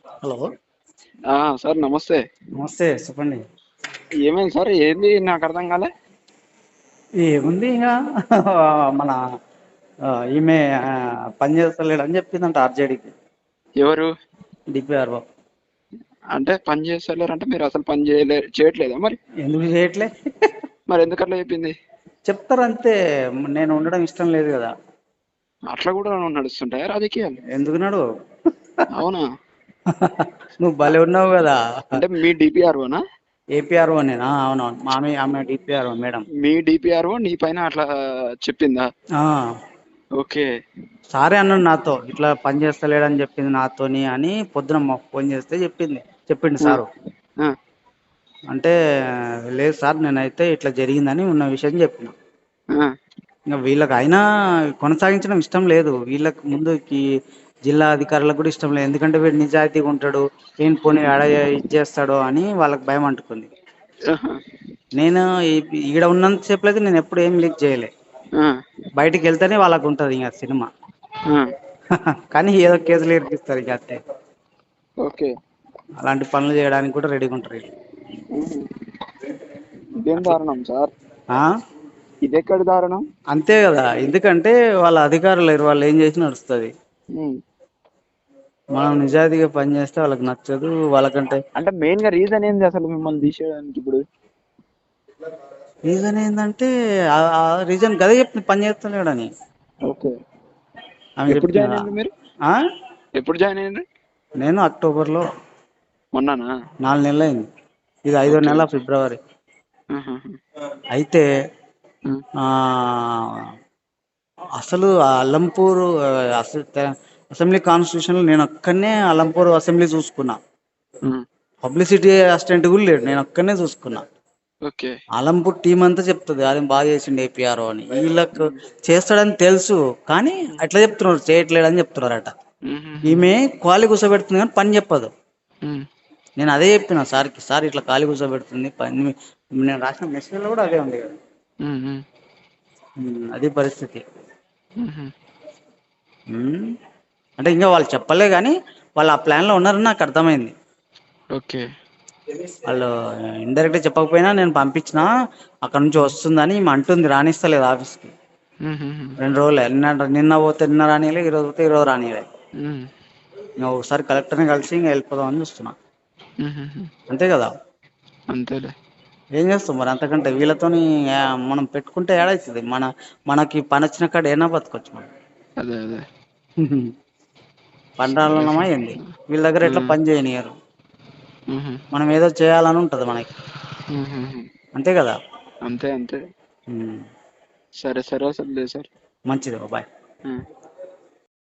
Hello. Sir నమస్తే. నమస్తే, చెప్పండి. ఏమైంది సార్? ఏంది నాకు అర్థం కాలే. ఏముంది ఇంకా మన ఈమె పని చేస్తలేడు అని చెప్పిందంట ఆర్జేడీకి. ఎవరు? డిపిఆర్ఓ. అంటే పని చేస్తలేరు అంటే మీరు అసలు పని చేయట్లేదా మరి? ఎందుకు చేయట్లే? మరి ఎందుకు అట్లా చెప్పింది? చెప్తారు అంతే. నేను ఉండడం ఇష్టం లేదు కదా. అట్లా కూడా నడుస్తుంటాయా రాజకీయాలు? ఎందుకు నడు? అవునా? నువ్వు భలే ఉన్నావు కదా. అంటే మీ డిపిఆర్ఓనా? ఏపీఆర్ఓ నేనా? అవునవును, ఆమె డిపిఆర్ఓ మేడం. మీ డిపిఆర్ఓ నీ పైన అట్లా చెప్పిందా? ఓకే. సారే అన్నాడు నాతో, ఇట్లా పని చేస్తలేడని చెప్పింది నాతోని అని. పొద్దున ఫోన్ చేస్తే చెప్పిండు ఆ, సారు. ఆ, అంటే లేదు సార్, నేనైతే ఇట్లా జరిగిందని ఉన్న విషయం చెప్పిన. ఆ, ఇంకా వీళ్ళకి అయినా కొనసాగించడం ఇష్టం లేదు. వీళ్ళకి ముందుకి జిల్లా అధికారులకు కూడా ఇష్టం లేదు. ఎందుకంటే వీడు నిజాయితీగా ఉంటాడు, ఏం పోనీ ఇది చేస్తాడో అని వాళ్ళకి భయం అంటుకుంది. ఆహా, నేను ఈడ ఉన్నంత సేపు అయితే నేను ఎప్పుడు ఏం లీక్ చేయలే. ఆ, బయటికి వెళ్తేనే వాళ్ళకు ఉంటుంది ఇంకా సినిమా. ఆ, కానీ ఏదో కేసులు ఇరికిస్తారు ఇక అంతే. ఓకే. అలాంటి పనులు చేయడానికి కూడా రెడీగా ఉంటారు వీళ్ళు. ఉహు. ఇదేం అట్లా. దారుణం సార్? ఆ? ఇదెక్కడ దారుణం? అంతే కదా, ఎందుకంటే వాళ్ళ అధికారులు లేరు, వాళ్ళు ఏం చేసి నడుస్తుంది. ఉమ్. మనం నిజాయితీగా పని చేస్తే వాళ్ళకి నచ్చదు. వాళ్ళకంటే అంటే మెయిన్ గా రీజన్ ఏంది అసలు మిమ్మల్ని తీసేయడానికి ఇప్పుడు? రీజన్ ఏంటంటే ఆ రీజన్ గదే చెప్తుంది, పని చేస్తలేడని. ఓకే. ఆమె ఎప్పుడు చెప్పింది జాయిన్ అయ్యింది మీరు? ఆ? ఎప్పుడు జాయిన్ అయ్యింది? నేను అక్టోబర్లో. మొన్ననా? 4 నెలలు అయింది. ఇది 5వ ఓకే. నెల, ఫిబ్రవరి. ఆహాహా. అయితే ఉమ్, ఆ అసలు ఆ అలంపూర్ అసెంబ్లీ కాన్స్టిట్యూషన్లో నేను ఒక్కనే అలంపూర్ అసెంబ్లీ చూసుకున్నా. ఉమ్, పబ్లిసిటీ అసిస్టెంట్ కూడా లేడు, నేను ఒక్కనే చూసుకున్నా. ఓకే. అలంపూర్ టీం అంతా చెప్తుంది అది బాగా చేసిండు ఏపీఆర్ఓ అని. వీళ్ళకు ఉమ్, చేస్తాడని తెలుసు, కానీ అట్లా చెప్తున్నారు, చేయట్లేడని చెప్తున్నారట. ఉహుహు. ఈమె ఖాళీ కూర్చోబెడుతుంది కానీ పని చెప్పదు. ఉమ్, నేను అదే చెప్పిన సార్కి, సార్ ఇట్లా ఖాళీ కూర్చోబెడుతుంది పని. నేను రాసిన మెసేజ్లో కూడా అదే ఉంది కదా. ఉమ్, ఉమ్, అది పరిస్థితి. ఉహు. అంటే ఇంకా వాళ్ళు చెప్పలే కానీ వాళ్ళు ఆ ప్లాన్లో ఉన్నారని నాకు అర్థమైంది. ఓకే. వాళ్ళు ఇండైరెక్ట్గా చెప్పకపోయినా నేను పంపించిన, అక్కడ నుంచి వస్తుందని ఈమె అంటుంది, రాణిస్తలేదు ఆఫీస్కి. ఉహుహు. 2 రోజులే, నిన్న పోతే నిన్న రానియలే, ఈరోజు పోతే ఈరోజు రానియలే. ఉమ్, ఇంకా ఒకసారి కలెక్టర్ని కలిసి ఇంకా వెళ్ళిపోదామని చూస్తున్నా. ఉహుహు. అంతే కదా. అంతేలే. ఏం చేస్తాం మరి, అంతకంటే వీళ్ళతోని మనం పెట్టుకుంటే ఏడవుతుంది. మనకి పని వచ్చిన కాడ ఏనా బతకొచ్చు మనం. అదే అదే. సరే పండాలన్నమా సార్. ఏంది, వీళ్ళ దగ్గర ఎట్లా పని చేయనియరు. ఉహు. మనం ఏదో చేయాలని ఉంటుంది మనకి. ఉహుహు. అంతే కదా. అంతే అంతే. ఉమ్. సరే సరే అసలు లేదు సార్. మంచిది బాయ్. ఉమ్.